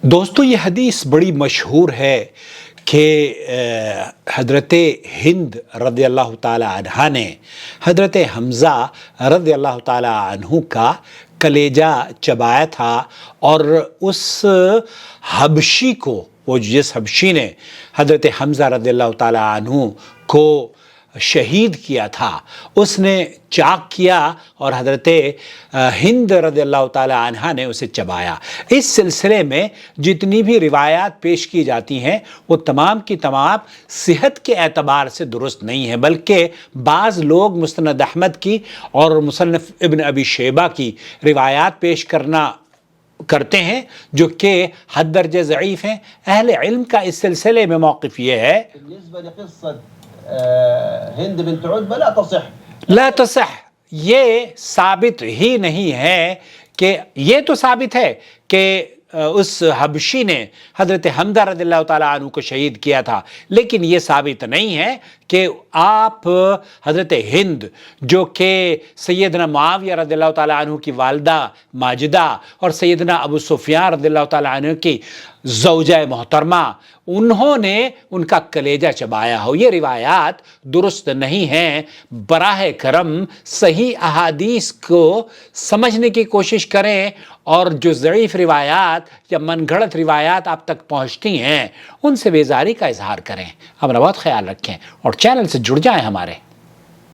دوستو یہ حدیث بڑی مشہور ہے کہ حضرت ہند رضی اللہ تعالی عنہ نے حضرت حمزہ رضی اللہ تعالی عنہ کا کلیجہ چبایا تھا، اور اس حبشی کو، وہ جس حبشی نے حضرت حمزہ رضی اللہ تعالی عنہ کو شہید کیا تھا، اس نے چاک کیا اور حضرت ہند رضی اللہ تعالی عنہ نے اسے چبایا۔ اس سلسلے میں جتنی بھی روایات پیش کی جاتی ہیں وہ تمام کی تمام صحت کے اعتبار سے درست نہیں ہیں، بلکہ بعض لوگ مسند احمد کی اور مصنف ابن ابی شیبہ کی روایات پیش کرتے ہیں جو کہ حد درجہ ضعیف ہیں۔ اہل علم کا اس سلسلے میں موقف یہ ہے ہند بنت عتبہ لا تصح، یہ ثابت ہی نہیں ہے کہ یہ تو ثابت ہے کہ اس حبشی نے حضرت حمزہ رضی اللہ تعالیٰ عنہ کو شہید کیا تھا، لیکن یہ ثابت نہیں ہے کہ آپ حضرت ہند جو کہ سیدنا معاویہ رضی اللہ تعالیٰ عنہ کی والدہ ماجدہ اور سیدنا ابو سفیان رضی اللہ تعالیٰ عنہ کی زوجہ محترمہ، انہوں نے ان کا کلیجہ چبایا ہو۔ یہ روایات درست نہیں ہیں۔ براہ کرم صحیح احادیث کو سمجھنے کی کوشش کریں، اور جو ضعیف روایات یا من گھڑت روایات آپ تک پہنچتی ہیں ان سے بیزاری کا اظہار کریں۔ اپنا بہت خیال رکھیں اور چینل سے جڑ جائیں ہمارے۔